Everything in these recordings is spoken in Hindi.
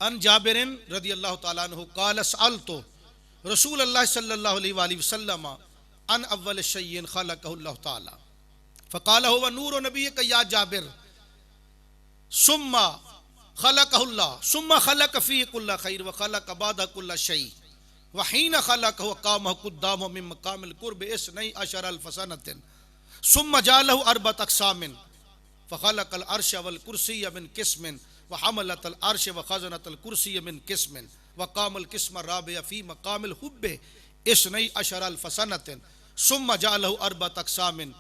अन जाबिरिन रदियल्लाहु ताला अन्हु क़ाल सअलतु रसूलल्लाह सल्लल्लाहु अलैहि वसल्लम अन अव्वल शय्इन खलक़हुल्लाहु ताला फ़क़ाल हुवा नूरु नबिय्यिक या जाबिर सुम्मा खलक़हुल्लाह सुम्मा खलक़ फ़ीहि कुल्ल खैर व खलक़ बादह कुल्ल शै वहीन खलक़हु क़ामहु क़ुद्दामहु मिन मक़ामिल क़ुर्ब इस्नई अशर अल्फ़ सनतिन सुम्मा जअलहु अर्बअत अक़सामिन फ़ख़लक़ल अर्श वल कुर्सिय्य मिन क़िस्मिन व हमलतल अर्श व ख़ज़नतल कुर्सिय्य मिन क़िस्मिन व क़ामल क़िस्म राबिअ फ़ी मक़ामिल हुब्बि इस्नई अशर अल्फ़ सनतिन सुम्मा जअलहु अर्बअत अक़सामिन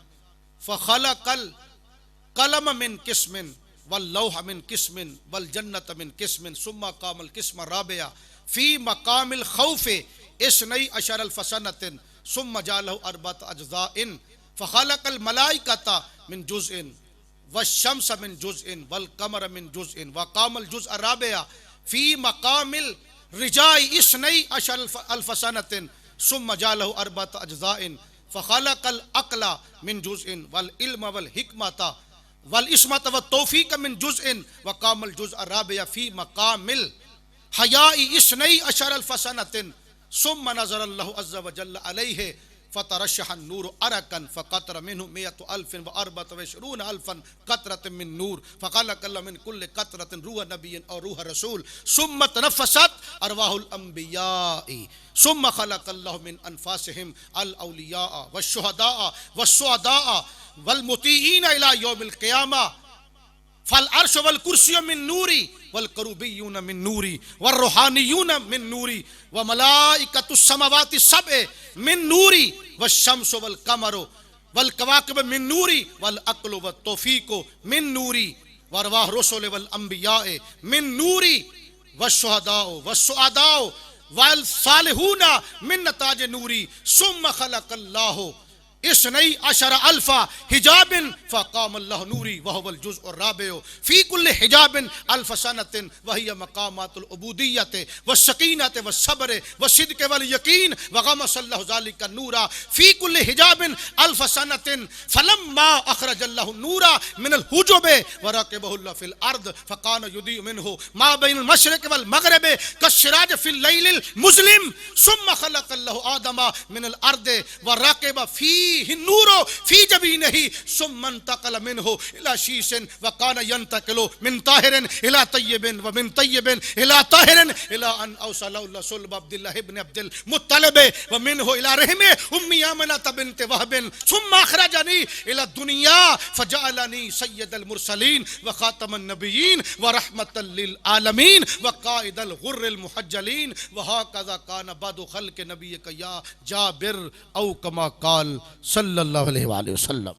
फ़ख़लक़ल क़लम मिन क़िस्मिन वल लौह मिन क़िस्मिन वल जन्नत मिन क़िस्मिन सुम्मा क़ामल क़िस्म राबिअ फ़ी मक़ामिल ख़ौफ़ि इस्नई अशर अल्फ़ सनतिन सुम्मा जअलहु अर्बअत अज्ज़ाइन फ़ख़लक़ल मलाइकता मिन जुज़इन वश्शम्स मिन जुज़इन वल क़मर मिन जुज़इन व क़ामल जुज़अ राबिअ फ़ी मक़ामिल रिजाइ इस्नई अशर अल्फ़ सनतिन सुम्मा जअलहु अर्बअत अज्ज़ाइन फ़ख़लक़ल अक़ला मिन जुज़इन वल इल्म वल हिकमता वल इस्मत व तौफ़ीक़ मिन जुज़इन व क़ामल जुज़अ राबिअ फ़ी मक़ामिल हयाइ इस्नई अशर अल्फ़ सनतिन सुम्मा नज़रल्लाहु अज़्ज़ व जल्ल अलैहि फ़तरशह नूर अरकन फ़क़तरा मिन्हु मियतु अल्फ़िन व अर्बअत व इश्रून अल्फ़न क़तरतिन मिन नूर फ़ख़लक़ल्लाहु मिन कुल्लि क़तरतिन रूह नबिय्यिन और रूह रसूल सुम्मा तनफ़्फ़सत अरवाहुल अंबियाइ सुम्मा ख़लक़ल्लाहु मिन अनफ़ासिहिम अल औलिया वश्शुहदाअ वस्सुअदाअ वल मुतीईन इला यौमिल क़ियामा फल अर्श वल कुर्सिय्यु मिन नूरी वल करूबिय्यून मिन नूरी वर रूहानियून मिन नूरी व मलाइकतुस समावाति सबअ मिन नूरी वश्शम्सु वल क़मरु वल कवाकिब मिन नूरी वल अक़्लु व तौफ़ीक़ु मिन नूरी व अरवाह रुसुल वल अंबियाए मिन नूरी वश्शुहदाउ वस्सुअदाउ वल सालिहून मिन नताज नूरी सुम्मा खलक़ल्लाहु इस्नई अशर अल्फ़ा हिजाबिन फ़क़ामल्लाहु नूरी व हुवल जुज़्अुर राबिउ फ़ी कुल्लि हिजाबिन अल्फ़ सनतिन व हिय मक़ामातुल उबूदिय्यति व सकीनति व सब्र व सिद्क़ वल यक़ीन व ग़मसल्लाहु ज़ालिका नूरा फ़ी कुल्लि हिजाबिन अल्फ़ सनतिन फ़लम्मा अख़रजल्लाहु नूरा मिनल हुजुबि व रक़बहुल्लाहु फ़िल अर्द फ़कान युदीउ मिन्हु मा बैनल मशरिक़ि वल मग़रिबि कश्शिराज फ़िल लैलिल मुज़लिम सुम्मा ख़लक़ल्लाहु आदम मिनल अर्द व रक़ब फ़ी नूरो फी जबीनिही सुम्मा इंतक़ल मिन्हु इला शीशिन व कान यंतक़िलु मिन ताहिरिन इला तय्यबिन व मिन तय्यबिन इला ताहिरिन इला अन अवसलहु सुल्ब अब्दुल्लाह इब्न अब्दुल मुत्तलिब व मिन्हु इला रहमि उम्मी आमिनत बिन्त वहब सुम्मा अख़रजनी इला दुनिया फजअलनी सय्यदल मुरसलीन व खातमन नबिय्यीन व रहमतल लिल आलमीन व क़ाइदल गुर्रिल मुहज्जलीन व हाकज़ा कान बदु ख़ल्क़ि नबिय्यिक या जाबिर औ कमा क़ाल सल्लल्लाहु अलैहि वसल्लम।